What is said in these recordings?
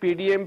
PDM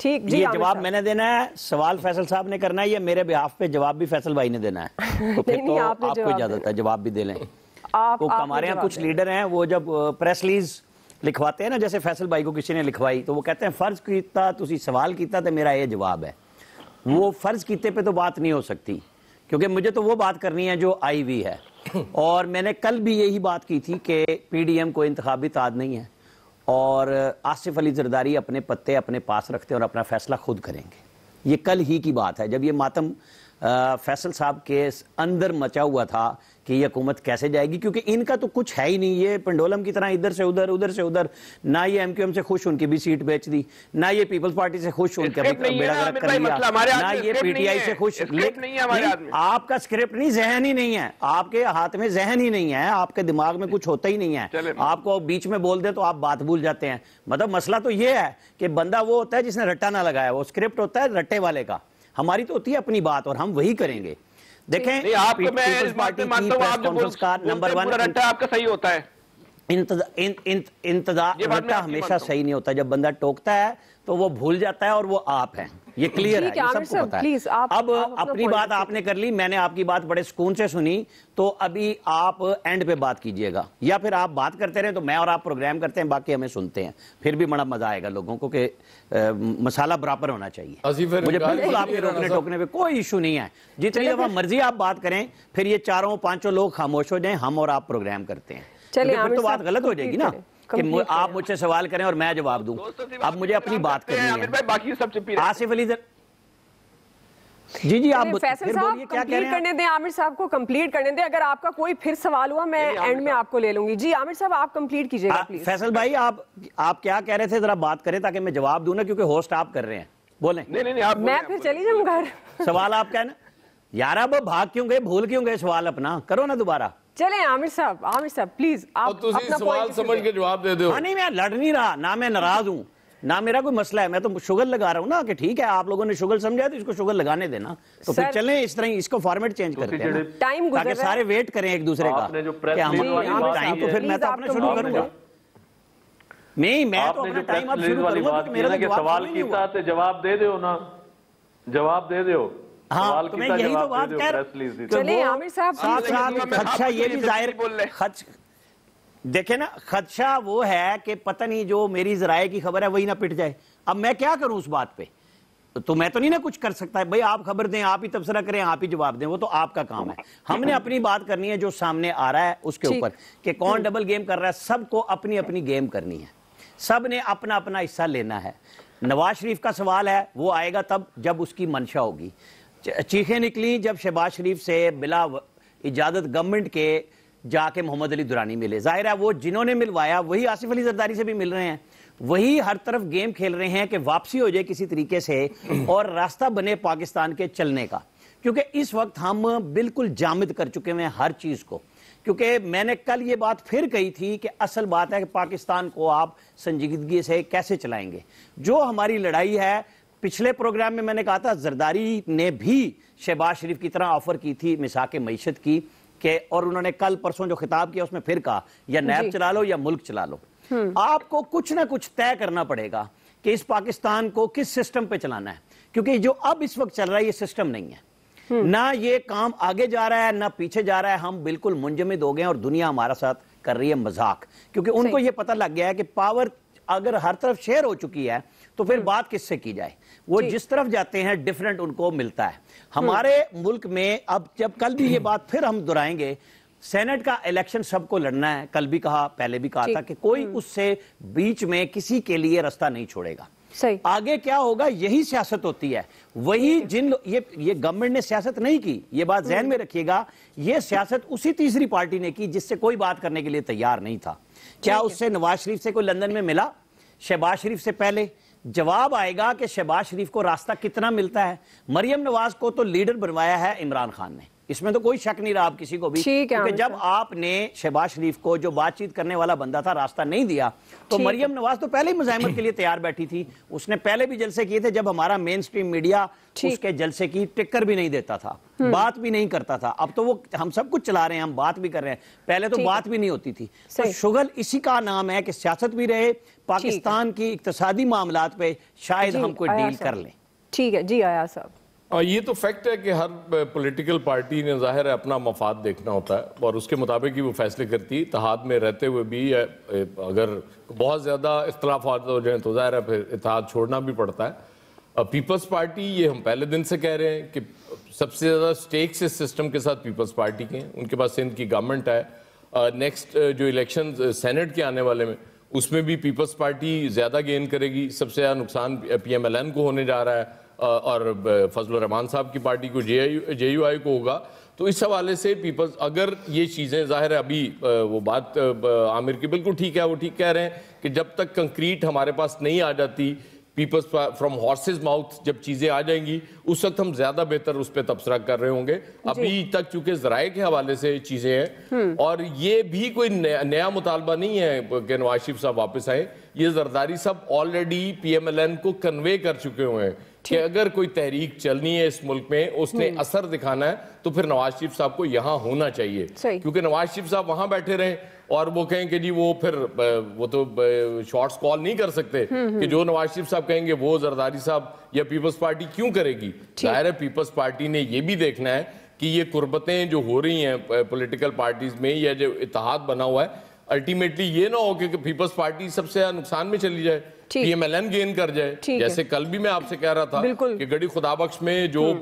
ٹھیک جی، یہ جواب میں نے دینا ہے، سوال فیصل صاحب نے کرنا ہے، یا میرے بیہاف پہ جواب بھی فیصل بھائی نے دینا ہے؟ تو پھر تو آپ کو اجازت ہے، جواب بھی دے لیں۔ ہمارے یہاں کچھ لیڈر ہیں، وہ جب پریس ریلیز لکھواتے ہیں نا، جیسے فیصل بھائی کو کسی نے لکھوائی تو وہ کہتے ہیں فرض کیتا تسی سوال کیتا تو میرا یہ جواب ہے۔ وہ فرض کیتے پہ تو بات نہیں ہو سکتی، کیونکہ مجھے تو وہ بات کرنی ہے جو آئی ہوئی ہے، اور میں نے کل بھی یہی بات کی تھی کہ پی ڈی ایم کو انتخابی تعداد نہیں ہے، اور آصف علی زرداری اپنے پتے اپنے پاس رکھتے ہیں اور اپنا فیصلہ خود کریں گے۔ یہ کل ہی کی بات ہے، جب یہ ماتم فیصل صاحب کے اندر مچا ہوا تھا کہ یہ حکومت کیسے جائے گی، کیونکہ ان کا تو کچھ ہے ہی نہیں، یہ پنڈولم کی طرح ادھر سے ادھر ادھر سے ادھر، نہ یہ ایم کیو ایم سے خوش ان کی بھی سیٹ بیچ دی، نہ یہ پیپلز پارٹی سے خوش ان کا بھی بیڑا غرق کر لیا، نہ یہ پی ٹی آئی سے خوش۔ آپ کا اسکرپٹ نہیں، ذہن ہی نہیں ہے، آپ کے ہاتھ میں ذہن ہی نہیں ہے، آپ کے دماغ میں کچھ ہوتا ہی نہیں ہے، آپ کو بیچ میں بول دیں تو آپ بات بھول جاتے ہیں۔ مطلب مسئلہ تو یہ ہے کہ بندہ وہ ہوتا ہے جس نے رٹا نہ لگایا، وہ اسکرپٹ ہوتا ہے رٹے والے کا، ہماری تو ہوتی ہے اپنی بات اور ہم وہی کریں گے۔ دیکھیں پیپلز پارٹی کی پریس کانفرنس کا نمبر 1 آپ کا صحیح ہوتا ہے، انتظار رٹا ہمیشہ صحیح نہیں ہوتا، جب بندہ ٹوکتا ہے تو وہ بھول جاتا ہے اور وہ آپ ہیں، یہ کلیئر ہے، یہ سب کو پتا ہے۔ اب اپنی بات آپ نے کر لی، میں نے آپ کی بات بڑے سکون سے سنی، تو ابھی آپ اینڈ پہ بات کیجئے گا، یا پھر آپ بات کرتے رہیں تو میں اور آپ پروگرام کرتے ہیں، باقی ہمیں سنتے ہیں، پھر بھی بڑا مزہ آئے گا لوگوں کو کہ مسالہ برابر ہونا چاہیے۔ مجھے بالکل آپ کے روکنے ٹوکنے پہ کوئی ایشو نہیں ہے، جتنی دفعہ مرضی آپ بات کریں، پھر یہ 4-5 لوگ خاموش ہو جائیں، ہم اور آپ پروگرام کرتے ہیں، پھر تو بات غلط ہو جائے گی نا کہ آپ مجھ سے سوال کریں اور میں جواب دوں۔ اب مجھے اپنی بات کرنی ہے۔ آصف علی جی آپ فیصل صاحب کمپلیٹ کرنے دیں، عامر صاحب کو کمپلیٹ کرنے دیں، اگر آپ کا کوئی پھر سوال ہوا میں اینڈ میں آپ کو لے لوں گی۔ جی عامر صاحب آپ کمپلیٹ کیجئے گا پلیز۔ فیصل بھائی آپ کیا کہہ رہے تھے، ذرا بات کریں تاکہ میں جواب دوں نا، کیونکہ ہوسٹ آپ کر رہے ہیں، بولیں۔ میں پھر چلی جاؤں گھر۔ سوال آپ کہنا یار، اب بھاگ کیوں گئے، بھول کیوں گئے، سوال اپنا کرو نا دوبارہ۔ چلیں عامر صاحب پلیز آپ اپنا سوال سمجھ کے جواب دے دو۔ نہیں، میں لڑ نہیں رہا، نہ میں ناراض ہوں، نہ میرا کوئی مسئلہ ہے، میں تو شگل لگا رہا ہوں نا کہ ٹھیک ہے آپ لوگوں نے شگل سمجھا تو اس کو شگل لگانے دینا، تو پھر چلیں اس طرح اس کو فارمیٹ چینج کرتے ہیں تاکہ سارے ویٹ کریں ایک دوسرے کا کہ ہم ٹائم، تو پھر میں تو اپنا شروع کروں گا۔ نہیں، میں تو اپنا ٹائم اب شروع کروں گا، میرا تو سوال کیتا تے جواب دے دیو نا، جواب دے دیو۔ ہاں تو میں یہی تو بات کہہ رہا ہوں، چلیں عامر صاحب ساتھ خدشہ یہ بھی ظاہر، دیکھیں نا خدشہ وہ ہے کہ پتہ نہیں جو میری ذرائع کی خبر ہے وہی نہ پٹ جائے۔ اب میں کیا کروں اس بات پہ، تو میں تو نہیں نا کچھ کر سکتا ہے، بھائی آپ خبر دیں، آپ ہی تبصرہ کریں، آپ ہی جواب دیں، وہ تو آپ کا کام ہے۔ ہم نے اپنی بات کرنی ہے جو سامنے آ رہا ہے اس کے اوپر، کہ کون ڈبل گیم کر رہا ہے، سب کو اپنی اپنی گیم کرنی ہے، سب نے اپنا اپنا حصہ لینا ہے۔ نواز شریف کا سوال ہے، وہ آئے گا تب جب اس کی منشا ہوگی۔ چیخیں نکلی جب شہباز شریف سے بلا اجازت گورنمنٹ کے جا کے محمد علی درانی ملے، ظاہر ہے وہ جنہوں نے ملوایا وہی آصف علی زرداری سے بھی مل رہے ہیں، وہی ہر طرف گیم کھیل رہے ہیں کہ واپسی ہو جائے کسی طریقے سے اور راستہ بنے پاکستان کے چلنے کا، کیونکہ اس وقت ہم بالکل جامد کر چکے ہیں ہر چیز کو۔ کیونکہ میں نے کل یہ بات پھر کہی تھی کہ اصل بات ہے کہ پاکستان کو آپ سنجیدگی سے کیسے چلائیں گے۔ جو ہماری لڑائی ہے، پچھلے پروگرام میں نے کہا تھا زرداری نے بھی شہباز شریف کی طرح آفر کی تھی مساق معیشت کی، کہ اور انہوں نے کل پرسوں جو خطاب کیا اس میں پھر کہا یا نیب چلا لو یا ملک چلا لو۔ آپ کو کچھ نہ کچھ طے کرنا پڑے گا کہ اس پاکستان کو کس سسٹم پہ چلانا ہے، کیونکہ جو اب اس وقت چل رہا ہے یہ سسٹم نہیں ہے، نہ یہ کام آگے جا رہا ہے نہ پیچھے جا رہا ہے، ہم بالکل منجمد ہو گئے ہیں اور دنیا ہمارا ساتھ کر رہی ہے مذاق، کیونکہ ان کو یہ پتہ لگ گیا ہے کہ پاور اگر ہر طرف شیئر ہو چکی ہے تو پھر بات کس سے کی جائے، وہ جس طرف جاتے ہیں ڈیفرنٹ ان کو ملتا ہے۔ ہمارے ملک میں اب جب کل بھی یہ بات پھر ہم دہرائیں گے، سینٹ کا الیکشن سب کو لڑنا ہے، کل بھی کہا پہلے بھی کہا تھا کہ کوئی اس سے بیچ میں کسی کے لیے راستہ نہیں چھوڑے گا۔ آگے کیا ہوگا یہی سیاست ہوتی ہے، وہی یہ گورنمنٹ نے سیاست نہیں کی، یہ بات ذہن میں رکھیے گا، یہ سیاست اسی تیسری پارٹی نے کی جس سے کوئی بات کرنے کے لیے تیار نہیں تھا۔ کیا اس سے نواز شریف سے کوئی لندن میں ملا شہباز شریف سے پہلے؟ جواب آئے گا کہ شہباز شریف کو راستہ کتنا ملتا ہے۔ مریم نواز کو تو لیڈر بنوایا ہے عمران خان نے، اس میں تو کوئی شک نہیں رہا آپ کسی کو بھی، کیونکہ جب آپ نے شہباز شریف کو جو بات چیت کرنے والا بندہ تھا راستہ نہیں دیا تو مریم نواز تو پہلے ہی مزاحمت کے لیے تیار بیٹھی تھی. اس نے پہلے بھی جلسے کیے تھے جب ہمارا مین سٹریم میڈیا اس کے جلسے کی ٹکر بھی نہیں دیتا تھا، بات بھی نہیں کرتا تھا. اب تو وہ ہم سب کچھ چلا رہے ہیں، ہم بات بھی کر رہے ہیں، پہلے تو بات بھی نہیں ہوتی تھی. تو شغل اسی کا نام ہے کہ سیاست بھی رہے، پاکستان کی اقتصادی معاملات پہ شاید ہم کوئی ڈیل کر لیں. ٹھیک ہے جی ایاز صاحب. یہ تو فیکٹ ہے کہ ہر پولیٹیکل پارٹی نے ظاہر ہے اپنا مفاد دیکھنا ہوتا ہے اور اس کے مطابق ہی وہ فیصلے کرتی ہے. اتحاد میں رہتے ہوئے بھی اگر بہت زیادہ اختلافات ہو جائیں تو ظاہر ہے پھر اتحاد چھوڑنا بھی پڑتا ہے. پیپلز پارٹی، یہ ہم پہلے دن سے کہہ رہے ہیں کہ سب سے زیادہ سٹیکس اس سسٹم کے ساتھ پیپلز پارٹی کے ہیں. ان کے پاس سندھ کی گورنمنٹ ہے. نیکسٹ جو الیکشن سینٹ کے آنے والے میں اس میں بھی پیپلز پارٹی زیادہ گین کرے گی. سب سے زیادہ نقصان پی ایم ایل این کو ہونے جا رہا ہے اور فضل الرحمان صاحب کی پارٹی کو جے یو آئی کو ہوگا. تو اس حوالے سے پیپلز اگر یہ چیزیں ظاہر ہے ابھی وہ بات عامر کی بالکل ٹھیک ہے، وہ ٹھیک کہہ رہے ہیں کہ جب تک کنکریٹ ہمارے پاس نہیں آ جاتی، پیپلز فرام ہارسز ماؤتھ جب چیزیں آ جائیں گی اس وقت ہم زیادہ بہتر اس پہ تبصرہ کر رہے ہوں گے. ابھی تک چونکہ ذرائع کے حوالے سے چیزیں ہیں اور یہ بھی کوئی نیا مطالبہ نہیں ہے کہ نواز شریف صاحب واپس آئیں. یہ زرداری صاحب already P M L N کو کنوے کر چکے ہوئے ہیں کہ اگر کوئی تحریک چلنی ہے اس ملک میں، اس نے اثر دکھانا ہے تو پھر نواز شریف صاحب کو یہاں ہونا چاہیے. کیونکہ نواز شریف صاحب وہاں بیٹھے رہیں اور وہ کہیں کہ جی وہ پھر وہ تو شارٹس کال نہیں کر سکتے کہ جو نواز شریف صاحب کہیں گے وہ زرداری صاحب یا پیپلز پارٹی کیوں کرے گی. ظاہر ہے پیپلز پارٹی نے یہ بھی دیکھنا ہے کہ یہ قربتیں جو ہو رہی ہیں پولیٹیکل پارٹیز میں یا جو اتحاد بنا ہوا ہے، الٹیمیٹلی یہ نہ ہو کہ پیپلز پارٹی سب سے نقصان میں چلی جائے، P M L N gain کر جائے. جیسے کل بھی میں آپ سے کہہ رہا تھا کہ گڑھی خدا بخش میں جو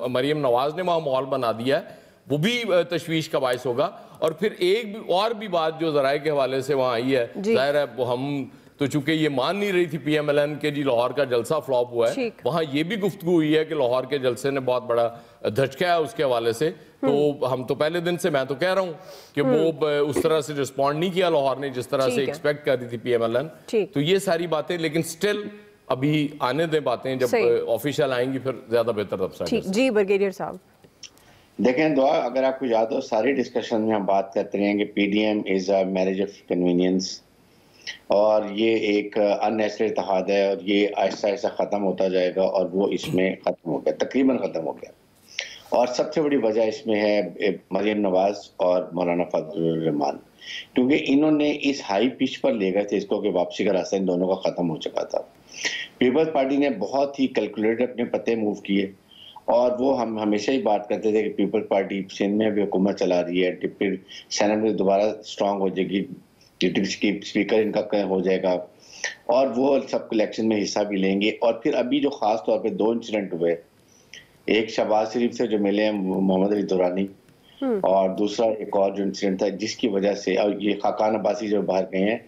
مریم نواز نے وہاں ماحول بنا دیا ہے وہ بھی تشویش کا باعث ہوگا. اور پھر ایک اور بھی بات جو ذرائع کے حوالے سے وہاں آئی ہے، ظاہر ہے وہ ہم تو چونکہ یہ مان نہیں رہی تھی پی ایم ایل این کے جی لاہور کا جلسہ فلاپ ہوا ہے، وہاں یہ بھی گفتگو ہوئی ہے کہ لاہور کے جلسے نے بہت بڑا دھچکا ہے اس کے حوالے سے. تو ہم تو پہلے دن سے میں تو کہہ رہا ہوں کہ وہ اس طرح سے رسپونڈ نہیں کیا لاہور نے جس طرح سے ایکسپیکٹ کر رہی تھی پی ایم ایل این. تو یہ ساری باتیں لیکن سٹل ابھی آنے دیں باتیں، جب آفیشیل آئیں گی پھر زیادہ بہتر تبصرہ. جی بریگیڈیئر صاحب. دیکھیں دعا، اگر آپ کو یاد ہو ساری ڈسکشن میں ہم بات کرتے ہیں کہ P D M is a marriage of convenience اور یہ ایک ان نیچرل اتحاد ہے اور یہ آہستہ آہستہ ختم ہوتا جائے گا اور وہ اس میں ختم ہو گیا، تقریباً ختم ہو گیا. اور سب سے بڑی وجہ اس میں ہے مریم نواز اور مولانا فضل الرحمان، کیونکہ انہوں نے اس ہائی پچ پر لے گئے تھے اس کو کہ واپسی کا راستہ ان دونوں کا ختم ہو چکا تھا. پیپلز پارٹی نے بہت ہی کیلکولیٹڈ اپنے پتے موو کیے اور وہ ہم ہمیشہ ہی بات کرتے تھے کہ پیپلز پارٹی سندھ میں بھی حکومت چلا رہی ہے، ڈپٹی سینٹ میں دوبارہ اسٹرانگ ہو جائے گی، ڈپٹی اسپیکر ان کا ہو جائے گا اور وہ سب الیکشن میں حصہ بھی لیں گے. اور پھر ابھی جو خاص طور پہ 2 انسیڈنٹ ہوئے، ایک شہباز شریف سے جو ملے ہیں محمد علی دورانی اور دوسرا ایک اور جو انسیڈنٹ تھا جس کی وجہ سے، اور یہ خاقان عباسی جو باہر گئے ہیں،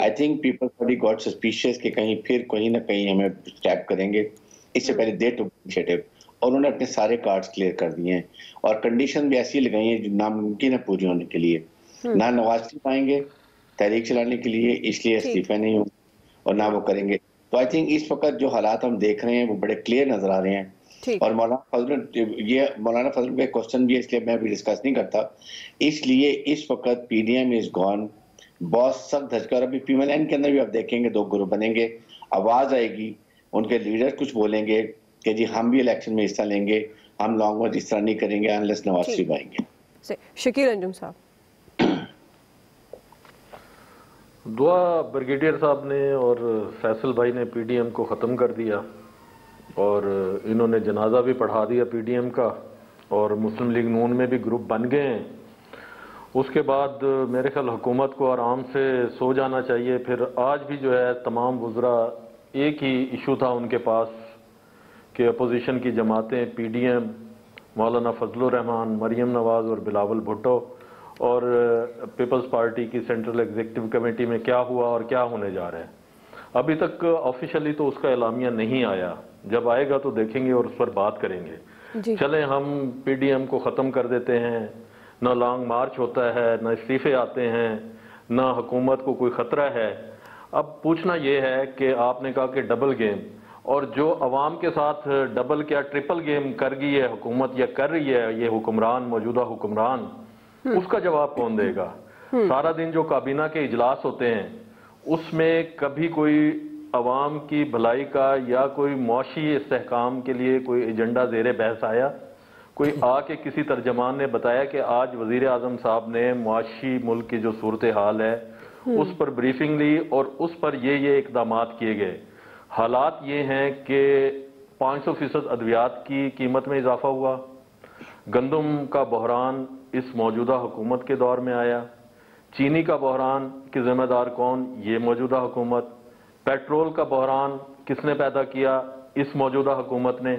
I think people party got suspicious کہ کہیں پھر کہیں نہ کہیں ہمیں اسٹیپ کریں گے. اس سے پہلے دے ٹوک انیشیٹو اور انہوں نے اپنے سارے کارڈز کلیئر کر دیے ہیں اور کنڈیشن بھی ایسی لگائی ہیں جو ناممکن ہے پوری ہونے کے لیے. نہ نواز شریف آئیں گے تحریک چلانے کے لیے، اس لیے استعفے نہیں ہوں اور نہ وہ کریں گے. تو آئی تھنک اس وقت جو حالات ہم دیکھ رہے ہیں وہ بڑے کلیئر نظر آ رہے ہیں. اور مولانا فضل کا کوشچن بھی ہے اس لیے میں بھی ڈسکس نہیں کرتا. اس لیے اس وقت پی ڈی ایم از گون، بہت سخت دھچکا. ابھی پی ایم ایل این کے اندر بھی آپ دیکھیں گے 2 گروپ بنیں گے، آواز آئے گی، ان کے لیڈر کچھ بولیں گے کہ جی ہم بھی الیکشن میں حصہ لیں گے، ہم لانگ مارچ اس طرح نہیں کریں گے انلیس نواز شریف آئیں گے. شکیل انجم صاحب. دعا بریگیڈیئر صاحب نے اور فیصل بھائی نے پی ڈی ایم کو ختم کر دیا اور انہوں نے جنازہ بھی پڑھا دیا پی ڈی ایم کا اور مسلم لیگ نون میں بھی گروپ بن گئے ہیں. اس کے بعد میرے خیال حکومت کو آرام سے سو جانا چاہیے. پھر آج بھی جو ہے تمام وزراء ایک ہی ایشو تھا ان کے پاس کہ اپوزیشن کی جماعتیں پی ڈی ایم، مولانا فضل الرحمان، مریم نواز اور بلاول بھٹو اور پیپلز پارٹی کی سینٹرل ایگزیکٹو کمیٹی میں کیا ہوا اور کیا ہونے جا رہا ہے. ابھی تک آفیشیلی تو اس کا اعلامیہ نہیں آیا، جب آئے گا تو دیکھیں گے اور اس پر بات کریں گے. چلیں ہم پی ڈی ایم کو ختم کر دیتے ہیں، نہ لانگ مارچ ہوتا ہے، نہ استعفے آتے ہیں، نہ حکومت کو کوئی خطرہ ہے. اب پوچھنا یہ ہے کہ آپ نے کہا کہ ڈبل گیم، اور جو عوام کے ساتھ ڈبل کیا ٹرپل گیم کر گئی ہے حکومت یا کر رہی ہے یہ حکمران, موجودہ حکمران, اس کا جواب کون دے گا؟ سارا دن جو کابینہ کے اجلاس ہوتے ہیں اس میں کبھی کوئی عوام کی بھلائی کا یا کوئی معاشی استحکام کے لیے کوئی ایجنڈا زیر بحث آیا؟ کوئی آ کے کسی ترجمان نے بتایا کہ آج وزیر اعظم صاحب نے معاشی ملک کی جو صورتحال ہے اس پر بریفنگ لی اور اس پر یہ اقدامات کیے گئے؟ حالات یہ ہیں کہ 500% ادویات کی قیمت میں اضافہ ہوا, گندم کا بحران اس موجودہ حکومت کے دور میں آیا, چینی کا بحران کی ذمہ دار کون؟ یہ موجودہ حکومت, پیٹرول کا بحران کس نے پیدا کیا؟ اس موجودہ حکومت نے.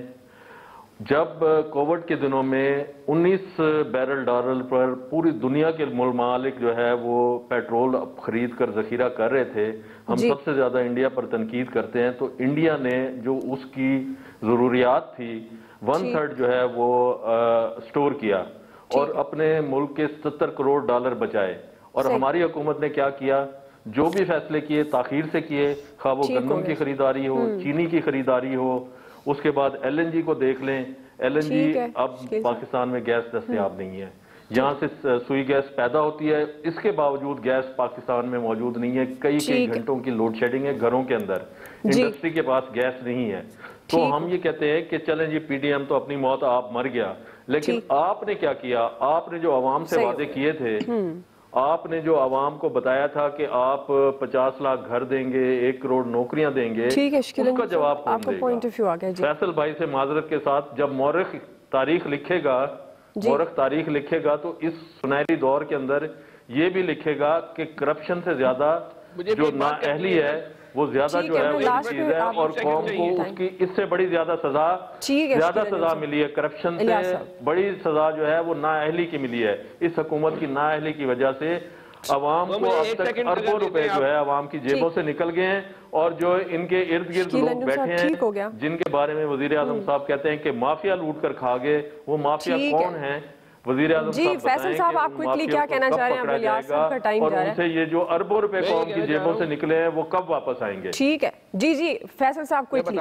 جب کووڈ کے دنوں میں 19 بیرل ڈالر پر پوری دنیا کے ممالک جو ہے وہ پیٹرول خرید کر ذخیرہ کر رہے تھے, ہم سب سے زیادہ انڈیا پر تنقید کرتے ہیں, تو انڈیا نے جو اس کی ضروریات تھی 1/3 جو ہے وہ سٹور کیا اور اپنے ملک کے 70 کروڑ ڈالر بچائے. اور ہماری حکومت نے کیا کیا؟ جو بھی فیصلے کیے تاخیر سے کیے, خواہ وہ گندم کی خریداری ہو, چینی کی خریداری ہو, اس کے بعد ایل این جی کو دیکھ لیں, ایل این جی اب پاکستان میں گیس دستیاب نہیں ہے, یہاں سے سوئی گیس پیدا ہوتی ہے, اس کے باوجود گیس پاکستان میں موجود نہیں ہے, کئی گھنٹوں کی لوڈ شیڈنگ ہے گھروں کے اندر, انڈسٹری کے پاس گیس نہیں ہے. تو ہم یہ کہتے ہیں کہ چلیں جی پی ڈی ایم تو اپنی موت آپ مر گیا, لیکن آپ نے کیا کیا؟ آپ نے جو عوام سے وعدے کیے تھے, آپ نے جو عوام کو بتایا تھا کہ آپ 50 لاکھ گھر دیں گے, 1 کروڑ نوکریاں دیں گے, اس کا جواب کون دے گا؟ فیصل بھائی سے معذرت کے ساتھ, جب مورخ تاریخ لکھے گا تو اس سنہری دور کے اندر یہ بھی لکھے گا کہ کرپشن سے زیادہ جو نااہلی ہے وہ زیادہ جو ہے وہ چیز ہے, اور قوم کو اس کی اس سے بڑی زیادہ سزا ملی ہے, کرپشن سے بڑی سزا جو ہے وہ نااہلی کی ملی ہے. اس حکومت کی نااہلی کی وجہ سے عوام کو اب تک اربوں روپے جو ہے عوام کی جیبوں سے نکل گئے ہیں, اور جو ان کے ارد گرد لوگ بیٹھے ہیں جن کے بارے میں وزیر اعظم صاحب کہتے ہیں کہ مافیا لوٹ کر کھا گئے, وہ مافیا کون ہیں؟ وزیر اعظم صاحب فیصل صاحب آپ کوئکلی کیا کہنا چاہ رہے ہیں؟ الیاس صاحب کا ٹائم جا رہا ہے, اور ان سے یہ جو اربوں روپے قوم کی جیبوں سے نکلے ہیں وہ کب واپس آئیں گے؟ ٹھیک ہے جی فیصل صاحب کوئکلی.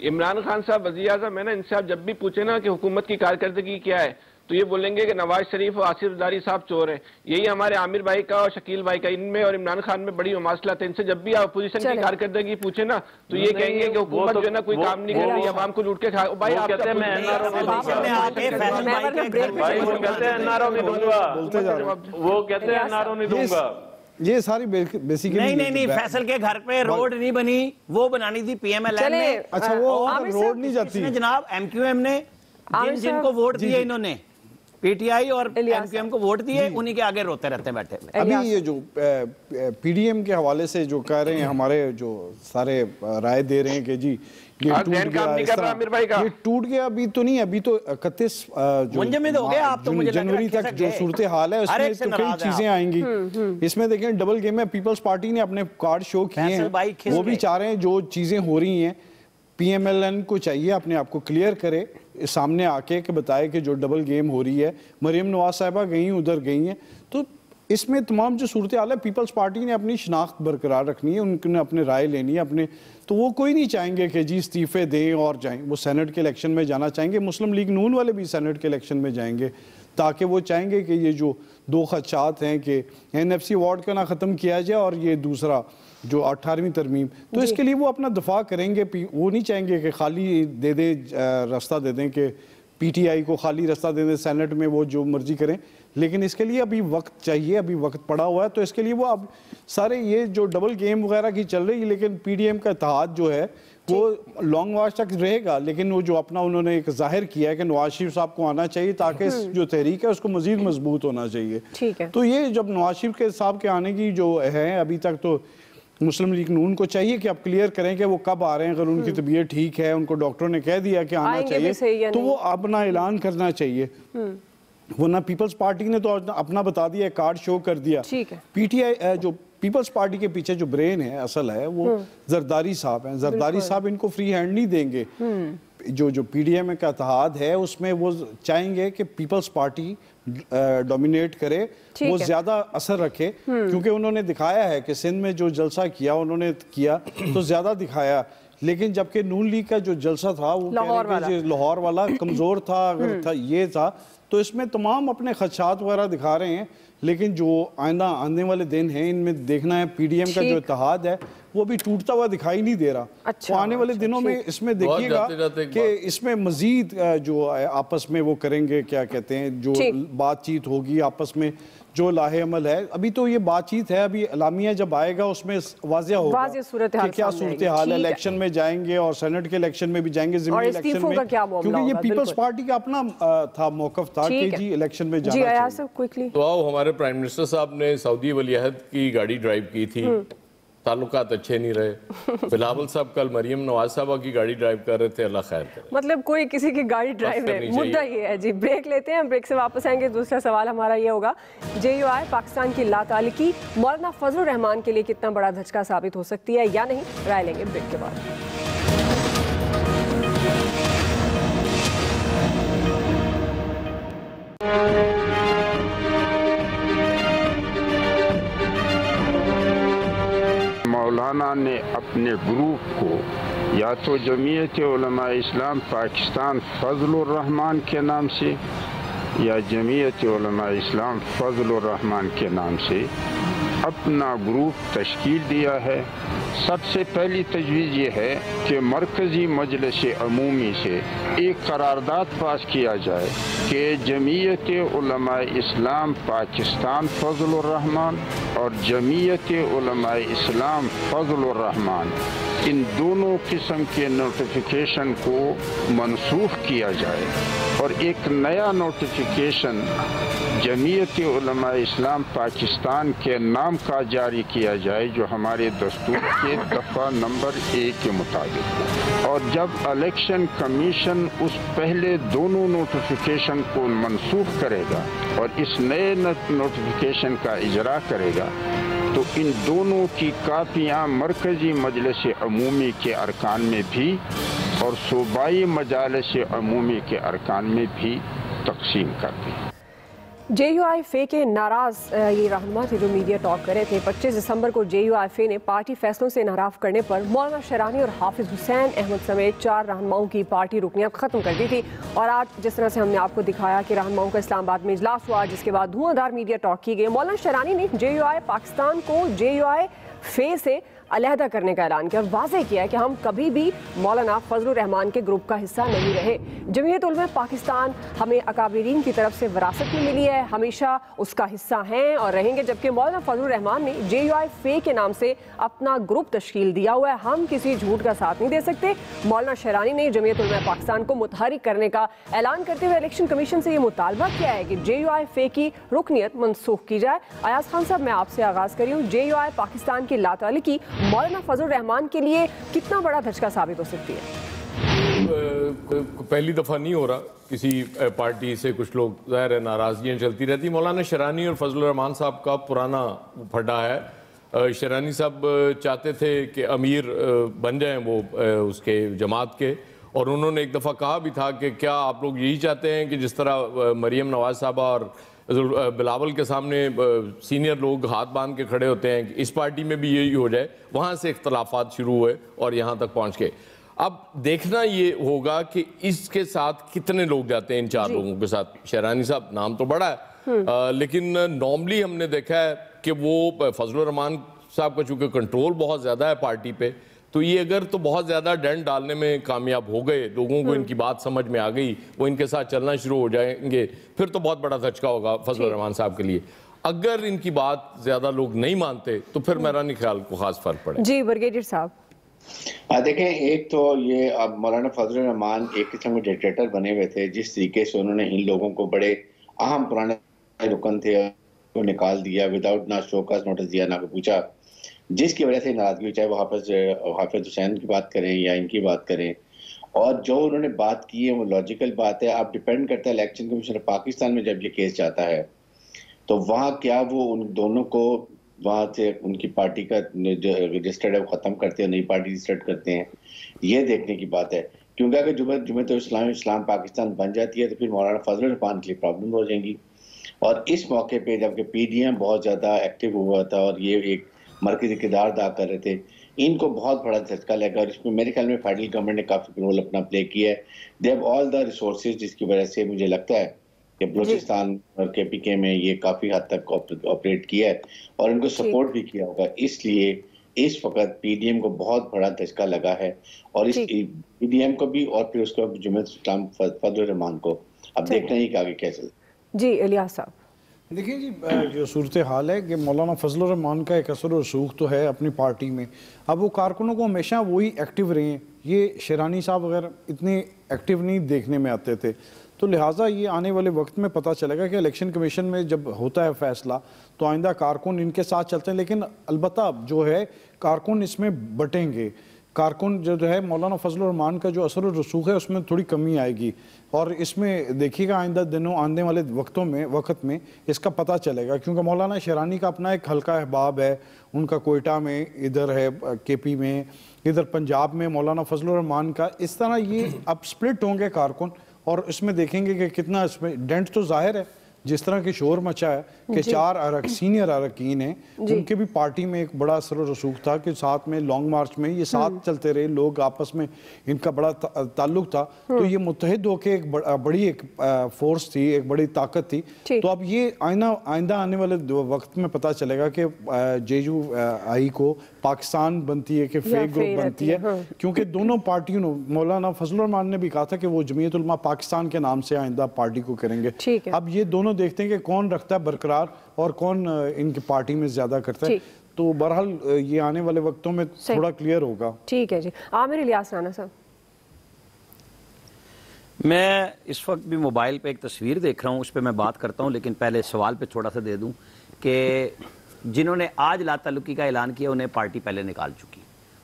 عمران خان صاحب وزیر اعظم, میں نے ان سے آپ جب بھی پوچھے نا کہ حکومت کی کارکردگی کیا ہے تو یہ بولیں گے کہ نواز شریف اور آصف زرداری صاحب چور ہیں. یہی ہمارے عامر بھائی کا اور شکیل بھائی کا, ان میں اور عمران خان میں بڑی مماثلت ہے. ان سے جب بھی آپ اپوزیشن کی کارکردگی پوچھے نا تو یہ کہیں گے کہ حکومت جو ہے نا کوئی کام نہیں کر رہی, عوام کو لوٹ کے کھا. بھائی آپ کہتے ہیں میں این آر او نہیں دوں گا, یہ ساری بیسیکلی نہیں فیصل کے گھر پہ روڈ نہیں بنی, وہ بنانی تھی پی ایم ایل این نے. اچھا وہ روڈ نہیں جاتی جناب, ایم کیو ایم نے جن کو ووٹ دیے, انہوں نے پی ٹی آئی اور ایم کیو ایم کو ووٹ دیے, انہی کے آگے روتے رہتے ہیں بیٹھے. ابھی یہ جو پی ڈی ایم کے حوالے سے جو کہہ رہے ہیں ہمارے جو سارے رائے دے رہے ہیں کہ جی یہ ٹوٹ گیا, ابھی تو نہیں, ابھی تو 31 جنوری تک جو صورتحال ہے اس میں تو کئی چیزیں آئیں گی. اس میں دیکھیں ڈبل گیم میں پیپلز پارٹی نے اپنے کارڈ شو کیے ہیں, وہ بھی چاہ رہے ہیں جو چیزیں ہو رہی ہیں پی ایم ایل این کو چاہیے اپنے آپ کو کلیئر کرے, سامنے آ کے بتائے کہ جو ڈبل گیم ہو رہی ہے. مریم نواز صاحبہ گئی ادھر گئی ہیں, تو اس میں تمام جو صورتحال ہے پیپلز پارٹی نے اپنی شناخت برقرار رکھنی ہے, ان نے اپنے رائے لینی ہے اپنے, تو وہ کوئی نہیں چاہیں گے کہ جی استعفے دیں اور جائیں. وہ سینٹ کے الیکشن میں جانا چاہیں گے, مسلم لیگ نون والے بھی سینٹ کے الیکشن میں جائیں گے, تاکہ وہ چاہیں گے کہ یہ جو 2 خدشات ہیں کہ این ایف سی وارڈ کا نہ ختم کیا جائے اور یہ دوسرا جو 18ویں ترمیم, تو اس کے لیے وہ اپنا دفاع کریں گے. وہ نہیں چاہیں گے کہ خالی دے دیں راستہ دے دیں, کہ پی ٹی آئی کو خالی راستہ دے دیں, سینٹ میں وہ جو مرضی کریں, لیکن اس کے لیے ابھی وقت چاہیے, ابھی وقت پڑا ہوا ہے. تو اس کے لیے وہ اب سارے یہ جو ڈبل گیم وغیرہ کی چل رہی ہے, لیکن پی ڈی ایم کا اتحاد جو ہے وہ لانگ مارچ تک رہے گا, لیکن وہ جو اپنا انہوں نے ایک ظاہر کیا ہے کہ نواز شریف صاحب کو آنا چاہیے تاکہ جو تحریک ہے اس کو مزید مضبوط ہونا چاہیے. تو یہ جب نواز شریف کے صاحب کے آنے کی جو ہے ابھی تک, تو مسلم لیگ نون کو چاہیے کہ آپ کلیئر کریں کہ وہ کب آ رہے ہیں. اگر ان کی طبیعت ٹھیک ہے, ان کو ڈاکٹروں نے کہہ دیا کہ آنا چاہیے, تو وہ اپنا اعلان کرنا چاہیے. ورنہ پیپلز پارٹی نے تو اپنا بتا دیا, کارڈ شو کر دیا. پی ٹی آئی جو پیپلز پارٹی کے پیچھے جو برین ہے اصل ہے وہ زرداری صاحب ہیں. زرداری صاحب ان کو فری ہینڈ نہیں دیں گے. جو پی ڈی ایم کا اتحاد ہے اس میں وہ چاہیں گے کہ پیپلز پارٹی ڈومینیٹ کرے, وہ زیادہ اثر رکھے, کیونکہ انہوں نے دکھایا ہے کہ سندھ میں جو جلسہ کیا انہوں نے کیا تو زیادہ دکھایا لیکن جبکہ نون لیگ کا جو جلسہ تھا وہ لاہور والا کمزور تھا، اگر تھا یہ تھا، تو اس میں تمام اپنے خدشات وغیرہ دکھا رہے ہیں، لیکن جو آئندہ آنے والے دن ہیں ان میں دیکھنا ہے پی ڈی ایم کا جو اتحاد ہے وہ بھی ٹوٹتا ہوا دکھائی نہیں دے رہا۔ تو آنے والے دنوں میں اس میں دیکھیے گا کہ اس میں مزید جو آپس میں وہ کریں گے، کیا کہتے ہیں، جو بات چیت ہوگی آپس میں، جو لاہے عمل ہے، ابھی تو یہ بات چیت ہے، ابھی اعلامیہ جب آئے گا اس میں واضح ہوگا کہ کیا صورتحال ہے، الیکشن میں جائیں گے اور سینٹ کے الیکشن میں بھی جائیں گے، ضمنی الیکشن میں، کیونکہ یہ پیپلز پارٹی کا اپنا تھا موقف تھا کہ جی الیکشن میں جانا چاہیے۔ تو آؤ، ہمارے پرائم منسٹر صاحب نے سعودی ولیعہد کی گاڑی ڈرائیو کی تھی، تعلقات اچھے نہیں رہے۔ بلاول صاحب کل مریم نواز صاحبہ کی گاڑی ڈرائیو کر رہے تھے، اللہ خیر کرے۔ مطلب کوئی کسی کی گاڑی ڈرائیو ہے، مدعا یہ ہے۔ جی بریک لیتے ہیں، بریک سے واپس آئیں گے۔ دوسرا سوال ہمارا یہ ہوگا، JUI پاکستان کی لا تعلقی مولانا فضل الرحمان کے لیے کتنا بڑا دھچکا ثابت ہو سکتی ہے یا نہیں؟ رائے لیں گے بریک کے بعد۔ مولانا نے اپنے گروپ کو یا تو جمعیت علماء اسلام پاکستان فضل الرحمان کے نام سے یا جمعیت علماء اسلام فضل الرحمان کے نام سے اپنا گروپ تشکیل دیا ہے۔ سب سے پہلی تجویز یہ ہے کہ مرکزی مجلس عمومی سے ایک قرارداد پاس کیا جائے کہ جمعیت علماء اسلام پاکستان فضل الرحمان اور جمعیت علماء اسلام فضل الرحمان ان دونوں قسم کے نوٹیفیکیشن کو منسوخ کیا جائے اور ایک نیا نوٹیفیکیشن جمعیت علماء اسلام پاکستان کے نام کا جاری کیا جائے، جو ہمارے دستور کے دفعہ نمبر 1 کے مطابق، اور جب الیکشن کمیشن اس پہلے دونوں نوٹیفیکیشن کو منسوخ کرے گا اور اس نئے نوٹیفیکیشن کا اجرا کرے گا تو ان دونوں کی کاپیاں مرکزی مجلس عمومی کے ارکان میں بھی اور صوبائی مجالس عمومی کے ارکان میں بھی تقسیم کر دیں۔ JUI فے کے ناراض یہ رہنما تھے جو میڈیا ٹاک کر رہے تھے۔ 25 دسمبر کو JUI فے نے پارٹی فیصلوں سے انحراف کرنے پر مولانا شرانی اور حافظ حسین احمد سمیت 4 رہنماؤں کی پارٹی رکنیت ختم کر دی تھی، اور آج جس طرح سے ہم نے آپ کو دکھایا کہ رہنماؤں کا اسلام آباد میں اجلاس ہوا جس کے بعد دھواں دھار میڈیا ٹاک کی گئی۔ مولانا شرانی نے JUI پاکستان کو JUI فے سے علیحدہ کرنے کا اعلان کیا اور واضح کیا کہ ہم کبھی بھی مولانا فضل الرحمان کے گروپ کا حصہ نہیں رہے۔ جمعیت علماء پاکستان ہمیں اکابرین کی طرف سے وراثت میں ملی ہے، ہمیشہ اس کا حصہ ہیں اور رہیں گے، جبکہ مولانا فضل الرحمان نے JUI فے کے نام سے اپنا گروپ تشکیل دیا ہوا ہے، ہم کسی جھوٹ کا ساتھ نہیں دے سکتے۔ مولانا شرانی نے جمعیت علماء پاکستان کو متحرک کرنے کا اعلان کرتے ہوئے الیکشن کمیشن سے یہ مطالبہ کیا ہے کہ JUI فے کی رکنیت منسوخ کی جائے۔ ایاز خان صاحب، میں آپ سے آغاز کری ہوں، JUI پاکستان کی لا تعلقی مولانا فضل الرحمان کے لیے کتنا بڑا دھچکا ثابت ہو سکتی ہے؟ پہلی دفعہ نہیں ہو رہا، کسی پارٹی سے کچھ لوگ ظاہر ہے ناراضگیاں چلتی رہتی۔ مولانا شرانی اور فضل الرحمان صاحب کا پرانا پھڈا ہے۔ شرانی صاحب چاہتے تھے کہ امیر بن جائیں وہ اس کے جماعت کے، اور انہوں نے ایک دفعہ کہا بھی تھا کہ کیا آپ لوگ یہی چاہتے ہیں کہ جس طرح مریم نواز صاحبہ اور بلاول کے سامنے سینئر لوگ ہاتھ باندھ کے کھڑے ہوتے ہیں کہ اس پارٹی میں بھی یہی ہو جائے؟ وہاں سے اختلافات شروع ہوئے اور یہاں تک پہنچ گئے۔ اب دیکھنا یہ ہوگا کہ اس کے ساتھ کتنے لوگ جاتے ہیں، ان 4 لوگوں کے ساتھ۔ شہرانی صاحب نام تو بڑا ہے، لیکن نارملی ہم نے دیکھا ہے کہ وہ فضل الرحمان صاحب کا چونکہ کنٹرول بہت زیادہ ہے پارٹی پہ، تو یہ اگر تو بہت زیادہ ڈنڈ ڈالنے میں کامیاب ہو گئے، لوگوں کو ان کی بات سمجھ میں آ گئی، وہ ان کے ساتھ چلنا شروع ہو جائیں گے، پھر تو بہت بڑا دھچکا ہوگا فضل الرحمان صاحب کے لیے۔ اگر ان کی بات زیادہ لوگ نہیں مانتے تو پھر میرا نہیں خیال کو خاص فرق پڑے۔ جی بریگیڈیئر صاحب، دیکھیں، ایک تو یہ اب مولانا فضل الرحمان ایک قسم کے ڈکٹیٹر بنے ہوئے تھے، جس طریقے سے انہوں نے ان لوگوں کو بڑے اہم پرانے رکن تھے وہ نکال دیا وداؤٹ نہ شو کاز نوٹس دیا، نہ کو پوچھا، جس کی وجہ سے ناراضگی ہوئی، چاہے وہ حافظ حسین کی بات کریں یا ان کی بات کریں، اور جو انہوں نے بات کی ہے وہ لاجیکل بات ہے۔ اب ڈیپینڈ کرتا ہے الیکشن کمیشن پاکستان میں جب یہ کیس جاتا ہے تو وہاں کیا وہ ان دونوں کو وہاں سے ان کی پارٹی کا جو رجسٹرڈ ہے وہ ختم کرتے ہیں، نئی پارٹی رجسٹرڈ کرتے ہیں، یہ دیکھنے کی بات ہے۔ کیونکہ اگر جمعیت اسلام پاکستان بن جاتی ہے تو پھر مولانا فضل الرحمان کے لیے پرابلم ہو جائیں گی۔ اور اس موقع پہ جبکہ PDM بہت زیادہ ایکٹیو ہوا تھا اور یہ ایک مرکزی کردار ادا کر رہے تھے، ان کو بہت بڑا جھٹکا لگا، اور اس میں میرے خیال میں فیڈرل گورنمنٹ نے کافی رول اپنا پلے کیا ہے. They have all the resources, جس کی وجہ سے مجھے لگتا ہے کہ بلوچستان اور کے پی کے میں یہ کافی حد تک آپریٹ کیا ہے، اور ان کو سپورٹ بھی کیا ہوگا. اس لیے اس وقت پی ڈی ایم کو بہت بڑا دھچکا لگا ہے، اور اس پی ڈی ایم کو بھی اور پھر اس کو جمعیت اسلام فضل الرحمان کو. اب دیکھنا ہی کہ آگے کیسے. جی الیاس صاحب دیکھیں جی، جو صورتحال ہے کہ مولانا فضل الرحمان کا ایک اثر و رسوخ تو ہے اپنی پارٹی میں. اب وہ کارکنوں کو ہمیشہ وہی ایکٹیو رہے ہیں، یہ شیرانی صاحب وغیرہ اتنے ایکٹیو نہیں دیکھنے میں آتے تھے، تو لہٰذا یہ آنے والے وقت میں پتہ چلے گا کہ الیکشن کمیشن میں جب ہوتا ہے فیصلہ تو آئندہ کارکن ان کے ساتھ چلتے ہیں. لیکن البتہ جو ہے کارکن اس میں بٹیں گے. کارکن جو ہے مولانا فضل الرحمان کا جو اثر و رسوخ ہے اس میں تھوڑی کمی آئے گی، اور اس میں دیکھیے گا آئندہ دنوں آنے والے وقت میں اس کا پتہ چلے گا. کیونکہ مولانا شیرانی کا اپنا ایک حلقہ احباب ہے، ان کا کوئٹہ میں، ادھر ہے کے پی میں، ادھر پنجاب میں مولانا فضل الرحمان کا. اس طرح یہ اب سپلٹ ہوں گے کارکن، اور اس میں دیکھیں گے کہ کتنا اس میں ڈینٹ تو ظاہر ہے. جس طرح کی شور مچا ہے کہ 4 سینئر اراکین ہیں، ان کے بھی پارٹی میں ایک بڑا اثر و رسوخ تھا کہ ساتھ میں لانگ مارچ میں یہ ساتھ چلتے رہے، لوگ آپس میں ان کا بڑا تعلق تھا، تو یہ متحد ہو کے ایک بڑی ایک فورس تھی، ایک بڑی طاقت تھی. تو اب یہ آئندہ آنے والے وقت میں پتہ چلے گا کہ جے یو آئی کو پاکستان بنتی ہے کہ فیک گروپ بنتی ہے. کیونکہ دونوں پارٹیوں نے، مولانا فضل الرحمان نے بھی کہا تھا کہ وہ جمعیت علماء پاکستان کے نام سے آئندہ پارٹی کو کریں گے. اب یہ دونوں دیکھتے ہیں کہ کون رکھتا ہے برقرار اور کون ان کی پارٹی میں زیادہ کرتا ہے. تو بہرحال یہ آنے والے وقتوں میں تھوڑا کلیئر ہوگا. ٹھیک ہے جی. عامر الیاس رانا صاحب، میں اس وقت بھی موبائل پہ ایک تصویر دیکھ رہا ہوں، اس پہ میں بات کرتا ہوں، لیکن پہلے سوال پہ تھوڑا سا دے دوں کہ جنہوں نے آج لا تعلقی کا اعلان کیا انہیں پارٹی پہلے نکال چکی،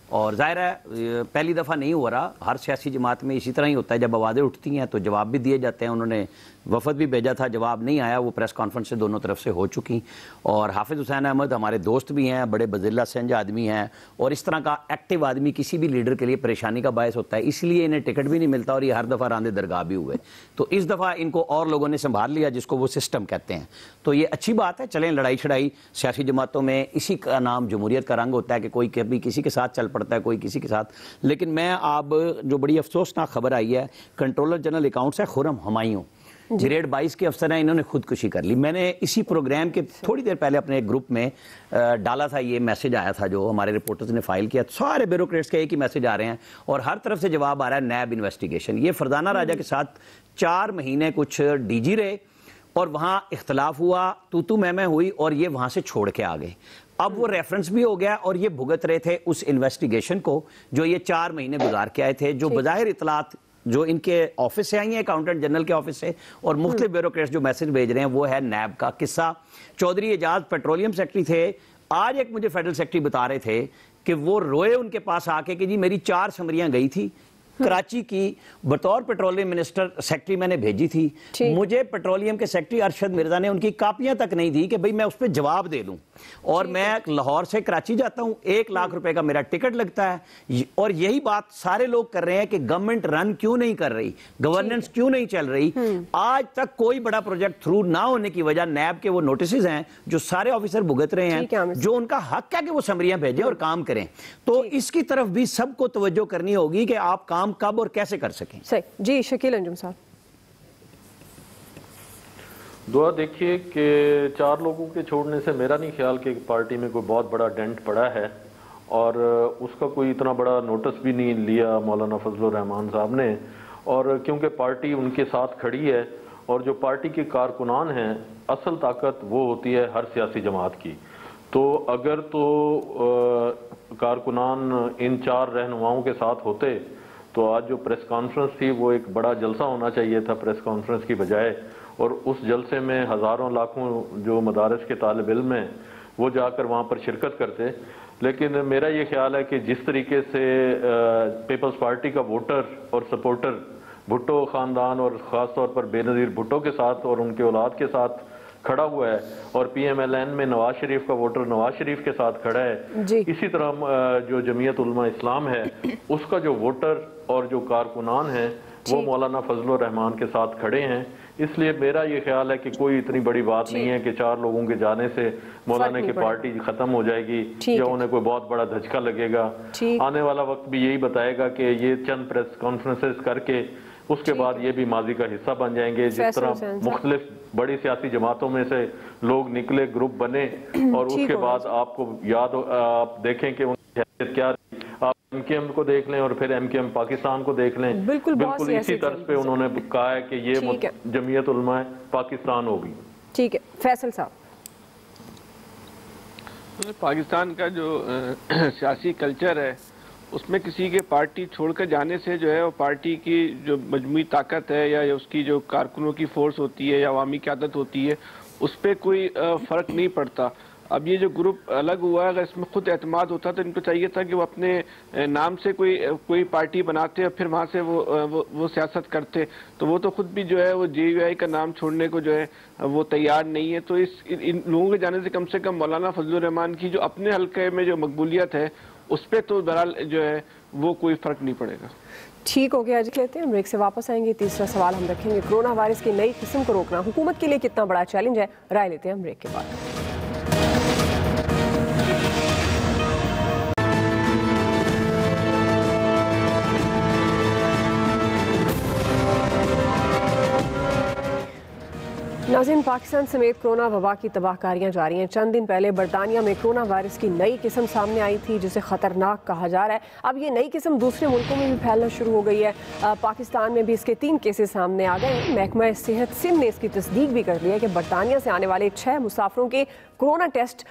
اور ظاہر ہے پہلی دفعہ نہیں ہو رہا، ہر سیاسی جماعت میں اسی طرح ہی ہوتا ہے، جب آوازیں اٹھتی ہیں تو جواب بھی دیے جاتے ہیں. انہوں نے وفد بھی بھیجا تھا، جواب نہیں آیا، وہ پریس کانفرنس سے دونوں طرف سے ہو چکی. اور حافظ حسین احمد ہمارے دوست بھی ہیں، بڑے بزلہ سنج آدمی ہیں، اور اس طرح کا ایکٹیو آدمی کسی بھی لیڈر کے لیے پریشانی کا باعث ہوتا ہے، اس لیے انہیں ٹکٹ بھی نہیں ملتا، اور یہ ہر دفعہ راندے درگاہ بھی ہوئے. تو اس دفعہ ان کو اور لوگوں نے سنبھال لیا، جس کو وہ سسٹم کہتے ہیں. تو یہ اچھی بات ہے. چلیں، لڑائی چھڑائی سیاسی جماعتوں میں اسی کا نام جمہوریت کا رنگ ہوتا ہے کہ کوئی کبھی کسی کے ساتھ چل پڑتا ہے، کوئی کسی کے ساتھ. لیکن میں اب جو بڑی افسوسناک خبر آئی ہے، کنٹرولر جنرل اکاؤنٹس ہے خرم ہمایوں، گریڈ 22 کے افسر ہیں، انہوں نے خودکشی کر لی. میں نے اسی پروگرام کے تھوڑی دیر پہلے اپنے ایک گروپ میں ڈالا تھا، یہ میسج آیا تھا جو ہمارے رپورٹرز نے فائل کیا. سارے بیوروکریٹس کے ایک ہی میسج آ رہے ہیں، اور ہر طرف سے جواب آ رہا ہے نیب انویسٹیگیشن. یہ فرزانہ راجہ کے ساتھ 4 مہینے کچھ ڈی جی رہے، اور وہاں اختلاف ہوا، تو میں ہوئی، اور یہ وہاں سے چھوڑ کے آ گئے. اب وہ ریفرنس بھی ہو گیا، اور یہ بھگت رہے تھے اس انویسٹیگیشن کو جو یہ 4 مہینے گزار کے آئے تھے، جو بظاہر اطلاعات جو ان کے آفس سے آئی ہیں، اکاؤنٹنٹ جنرل کے آفس سے، اور مختلف بیوروکریٹس جو میسج بھیج رہے ہیں، وہ ہے نیب کا قصہ. چودھری اعجاز پیٹرولیم سیکٹری تھے، آج ایک مجھے فیڈرل سیکٹری بتا رہے تھے کہ وہ روئے ان کے پاس آ کے کہ جی میری 4 سمریاں گئی تھی کراچی کی، بطور پیٹرولیم منسٹر سیکٹری میں نے بھیجی تھی، مجھے پیٹرولیم کے سیکٹری ارشد مرزا نے ان کی کاپیاں تک نہیں دی کہ بھئی میں اس پہ جواب دے دوں، اور میں لاہور سے کراچی جاتا ہوں، 1 لاکھ روپے کا میرا ٹکٹ لگتا ہے. اور یہی بات سارے لوگ کر رہے ہیں کہ گورنمنٹ رن کیوں نہیں کر رہی، گورننس کیوں نہیں چل رہی. آج تک کوئی بڑا پروجیکٹ تھرو نہ ہونے کی وجہ نیب کے وہ نوٹسز ہیں جو سارے آفیسر بھگت رہے ہیں، جو ان کا حق ہے کہ وہ سمریاں بھیجیں اور کام کریں. تو اس کی طرف بھی سب کو توجہ کرنی ہوگی کہ آپ کام کب اور کیسے کر سکیں. صحیح. جی شکیل انجم صاحب. دعا دیکھیے کہ 4 لوگوں کے چھوڑنے سے میرا نہیں خیال کہ پارٹی میں کوئی بہت بڑا ڈینٹ پڑا ہے، اور اس کا کوئی اتنا بڑا نوٹس بھی نہیں لیا مولانا فضل الرحمان صاحب نے. اور کیونکہ پارٹی ان کے ساتھ کھڑی ہے، اور جو پارٹی کے کارکنان ہیں، اصل طاقت وہ ہوتی ہے ہر سیاسی جماعت کی. تو اگر تو کارکنان ان 4 رہنماؤں کے ساتھ ہوتے تو آج جو پریس کانفرنس تھی وہ ایک بڑا جلسہ ہونا چاہیے تھا پریس کانفرنس کی بجائے، اور اس جلسے میں ہزاروں لاکھوں جو مدارس کے طالب علم ہیں وہ جا کر وہاں پر شرکت کرتے. لیکن میرا یہ خیال ہے کہ جس طریقے سے پیپلز پارٹی کا ووٹر اور سپورٹر بھٹو خاندان اور خاص طور پر بے نظیر بھٹو کے ساتھ اور ان کے اولاد کے ساتھ کھڑا ہوا ہے، اور پی ایم ایل این میں نواز شریف کا ووٹر نواز شریف کے ساتھ کھڑا ہے، اسی طرح جو جمعیت علماء اسلام ہے اس کا جو ووٹر اور جو کارکنان ہیں وہ مولانا فضل الرحمان کے ساتھ کھڑے ہیں. اس لیے میرا یہ خیال ہے کہ کوئی اتنی بڑی بات نہیں ہے کہ 4 لوگوں کے جانے سے مولانا کی پارٹی ختم ہو جائے گی یا انہیں کوئی بہت بڑا دھچکا لگے گا. آنے والا وقت بھی یہی بتائے گا کہ یہ چند پریس کانفرنسز کر کے اس کے بعد یہ بھی ماضی کا حصہ بن جائیں گے. جس طرح مختلف بڑی سیاسی جماعتوں میں سے لوگ نکلے، گروپ بنے، اور اس کے بعد آپ کو یاد آپ دیکھیں کہ ان کی حیثیت کیا رہی. آپ ایم کیو ایم کو دیکھ لیں اور پھر ایم کیو ایم پاکستان کو دیکھ لیں. بالکل اسی طرز پہ انہوں نے کہا ہے کہ یہ جمعیت علماء پاکستان ہوگی. ٹھیک ہے فیصل صاحب. پاکستان کا جو سیاسی کلچر ہے اس میں کسی کے پارٹی چھوڑ کر جانے سے جو ہے وہ پارٹی کی جو مجموعی طاقت ہے یا اس کی جو کارکنوں کی فورس ہوتی ہے یا عوامی قیادت ہوتی ہے اس پہ کوئی فرق نہیں پڑتا. اب یہ جو گروپ الگ ہوا ہے اگر اس میں خود اعتماد ہوتا تو ان کو چاہیے تھا کہ وہ اپنے نام سے کوئی پارٹی بناتے اور پھر وہاں سے وہ سیاست کرتے. تو وہ تو خود بھی جو ہے وہ جے یو آئی کا نام چھوڑنے کو جو ہے وہ تیار نہیں ہے. تو ان لوگوں کے جانے سے کم مولانا فضل الرحمان کی جو اپنے حلقے میں جو مقبولیت ہے اس پہ تو بہرحال جو ہے وہ کوئی فرق نہیں پڑے گا. ٹھیک ہو گیا آج لیتے ہیں بریک سے واپس آئیں گے. تیسرا سوال ہم رکھیں گے کرونا وائرس کی نئی قسم کو روکنا حکومت کے لیے کتنا بڑا چیلنج ہے. رائے لیتے ہیں ہم بریک کے بعد. ناظرین پاکستان سمیت کرونا وبا کی تباہ کاریاں جاری ہیں. چند دن پہلے برطانیہ میں کرونا وائرس کی نئی قسم سامنے آئی تھی جسے خطرناک کہا جا رہا ہے. اب یہ نئی قسم دوسرے ملکوں میں بھی پھیلنا شروع ہو گئی ہے. پاکستان میں بھی اس کے 3 کیسز سامنے آ گئے ہیں. محکمہ صحت سندھ نے اس کی تصدیق بھی کر دی ہے کہ برطانیہ سے آنے والے 6 مسافروں کے کرونا ٹیسٹ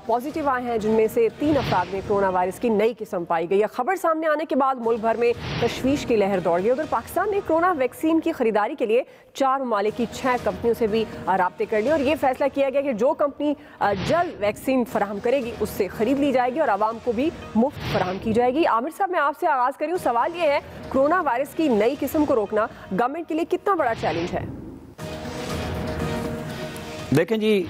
پازیٹیو آئے ہیں جن میں سے 3 افراد میں کرونا وائرس کی نئی قسم پائی گئی ہے. خبر سامنے آنے کے بعد ملک بھر میں تشویش کی لہر دوڑ گئی. ادھر پاکستان نے کرونا ویکسین کی خریداری کے لیے 4 ممالک کی 6 کمپنیوں سے بھی رابطے کر لیے اور یہ فیصلہ کیا گیا کہ جو کمپنی جلد ویکسین فراہم کرے گی اس سے خرید لی جائے گی اور عوام کو بھی مفت فراہم کی جائے گی. عامر صاحب میں آپ سے آغاز کری ہوں. سوال یہ ہے کرونا وائرس کی نئی قسم کو روکنا گورنمنٹ کے لیے کتنا بڑا چیلنج ہے؟ دیکھیں جی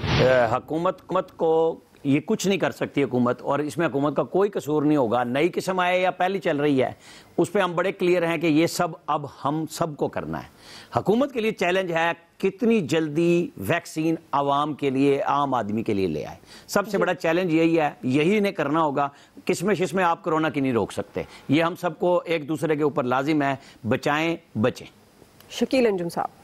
حکومت کو یہ کچھ نہیں کر سکتی حکومت، اور اس میں حکومت کا کوئی قصور نہیں ہوگا. نئی قسم آئے یا پہلی چل رہی ہے اس پہ ہم بڑے کلیئر ہیں کہ یہ سب اب ہم سب کو کرنا ہے. حکومت کے لیے چیلنج ہے کتنی جلدی ویکسین عوام کے لیے عام آدمی کے لیے لے آئے. سب سے بڑا چیلنج یہی ہے، یہی انہیں کرنا ہوگا. قسمیں آپ کرونا کی نہیں روک سکتے. یہ ہم سب کو ایک دوسرے کے اوپر لازم ہے. بچائیں بچیں. شکیل انجم صاحب.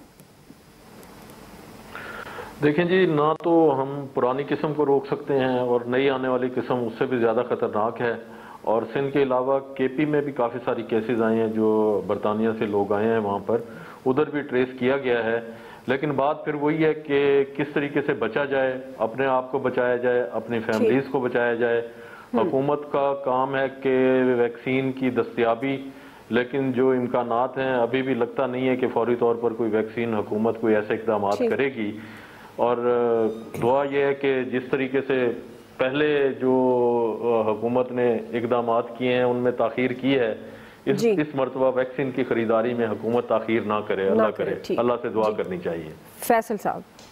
دیکھیں جی نہ تو ہم پرانی قسم کو روک سکتے ہیں اور نئی آنے والی قسم اس سے بھی زیادہ خطرناک ہے. اور سندھ کے علاوہ کے پی میں بھی کافی ساری کیسز آئے ہیں جو برطانیہ سے لوگ آئے ہیں وہاں پر، ادھر بھی ٹریس کیا گیا ہے. لیکن بات پھر وہی ہے کہ کس طریقے سے بچا جائے، اپنے آپ کو بچایا جائے، اپنی فیملیز کو بچایا جائے. حکومت کا کام ہے کہ ویکسین کی دستیابی، لیکن جو امکانات ہیں ابھی بھی لگتا نہیں ہے کہ فوری طور پر کوئی ویکسین حکومت کوئی ایسے اقدامات کرے گی. اور دعا یہ ہے کہ جس طریقے سے پہلے جو حکومت نے اقدامات کیے ہیں ان میں تاخیر کی ہے، اس مرتبہ ویکسین کی خریداری میں حکومت تاخیر نہ کرے. اللہ کرے، اللہ سے دعا کرنی چاہیے. فیصل صاحب.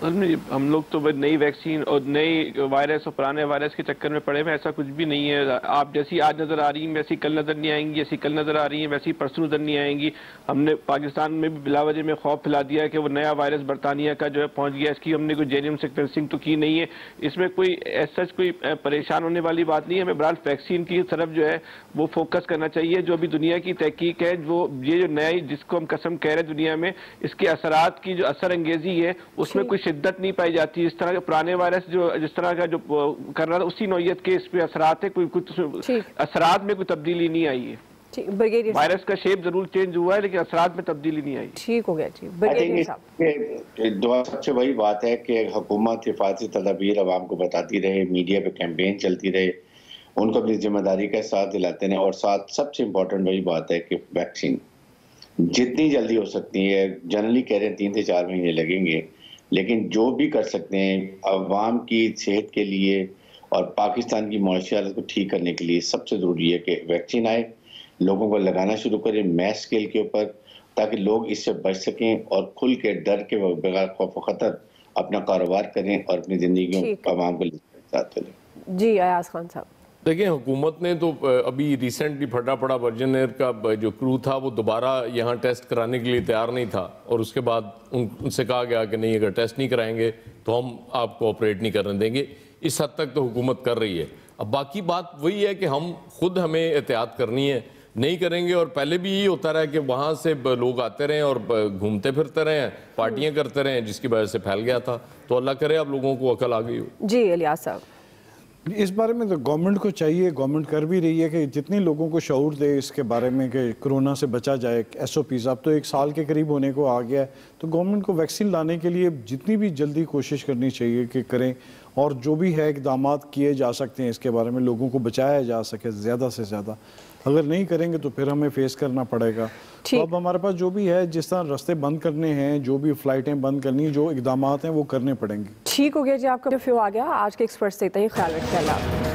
ہم لوگ تو نئی ویکسین اور نئی وائرس اور پرانے وائرس کے چکر میں پڑے ہوئے، ایسا کچھ بھی نہیں ہے. آپ جیسی آج نظر آ رہی ہیں ویسی کل نظر نہیں آئیں گی، جیسی کل نظر آ رہی ہیں ویسی پرسوں نظر نہیں آئیں گی. ہم نے پاکستان میں بھی بلا وجہ میں خوف پھیلا دیا ہے کہ وہ نیا وائرس برطانیہ کا جو ہے پہنچ گیا. اس کی ہم نے کوئی جینیوم سیکوینسنگ تو کی نہیں ہے. اس میں کوئی سچ کوئی پریشان ہونے والی بات نہیں ہے. ہمیں بہرحال ویکسین کی طرف جو ہے وہ فوکس کرنا چاہیے. جو بھی دنیا کی تحقیق ہے، یہ جو نئی جس کو ہم قسم کہہ رہے ہیں دنیا میں، اس کے اثرات کی جو اثر انگیزی ہے اس میں کوئی شدت نہیں پائی جاتی. اس طرح کے پرانے وائرس جو جس طرح کا جو کر رہا تھا اسی نوعیت کے اس پہ اثرات ہے. کوئی اثرات میں کوئی تبدیلی نہیں آئی ہے. وائرس کا شیپ ضرور چینج ہوا ہے لیکن اثرات میں تبدیلی نہیں آئی. ٹھیک ہو گیا جی. بریگیڈیئر صاحب. دعا سب سے وہی بات ہے کہ حکومت حفاظتی تدابیر عوام کو بتاتی رہے، میڈیا پہ کیمپین چلتی رہے، ان کو اپنی ذمہ داری کا ساتھ دلاتے ہیں. اور ساتھ سب سے امپورٹنٹ وہی بات ہے کہ ویکسین جتنی جلدی ہو سکتی ہے، جنرلی کہہ رہے ہیں 3 سے 4 مہینے لگیں گے، لیکن جو بھی کر سکتے ہیں عوام کی صحت کے لیے اور پاکستان کی معاشی حالت کو ٹھیک کرنے کے لیے سب سے ضروری ہے کہ ویکسین آئے، لوگوں کو لگانا شروع کریں میس اسکیل کے اوپر، تاکہ لوگ اس سے بچ سکیں اور کھل کے ڈر کے بغیر خوف و خطر اپنا کاروبار کریں اور اپنی زندگیوں عوام کو ساتھ کریں. جی ایاز خان صاحب. دیکھیں حکومت نے تو ابھی ریسنٹلی پھٹا پڑا ورجن ایئر کا جو کرو تھا وہ دوبارہ یہاں ٹیسٹ کرانے کے لیے تیار نہیں تھا، اور اس کے بعد ان سے کہا گیا کہ نہیں اگر ٹیسٹ نہیں کرائیں گے تو ہم آپ کو آپریٹ نہیں کرنے دیں گے. اس حد تک تو حکومت کر رہی ہے. اب باقی بات وہی ہے کہ ہمیں احتیاط کرنی ہے، نہیں کریں گے. اور پہلے بھی یہی ہوتا رہا کہ وہاں سے لوگ آتے رہے اور گھومتے پھرتے رہے، پارٹیاں کرتے رہے، جس کی وجہ سے پھیل گیا تھا. تو اللہ کرے اب لوگوں کو عقل آ گئی ہو. جی الیاس صاحب، اس بارے میں تو گورنمنٹ کو چاہیے، گورنمنٹ کر بھی رہی ہے کہ جتنے لوگوں کو شعور دے اس کے بارے میں کہ کرونا سے بچا جائے. ایس او پیز اب تو 1 سال کے قریب ہونے کو آ گیا ہے، تو گورنمنٹ کو ویکسین لانے کے لیے جتنی بھی جلدی کوشش کرنی چاہیے کہ کریں، اور جو بھی ہے اقدامات کیے جا سکتے ہیں اس کے بارے میں لوگوں کو بچایا جا سکے زیادہ سے زیادہ. اگر نہیں کریں گے تو پھر ہمیں فیس کرنا پڑے گا. تو اب ہمارے پاس جو بھی ہے، جس طرح راستے بند کرنے ہیں، جو بھی فلائٹیں بند کرنی، جو اقدامات ہیں وہ کرنے پڑیں گے. ٹھیک ہو گیا جی، آپ کا فیو آ گیا. آج کے ایکسپرٹ سے اتنا ہی، خیال رکھیں. اللہ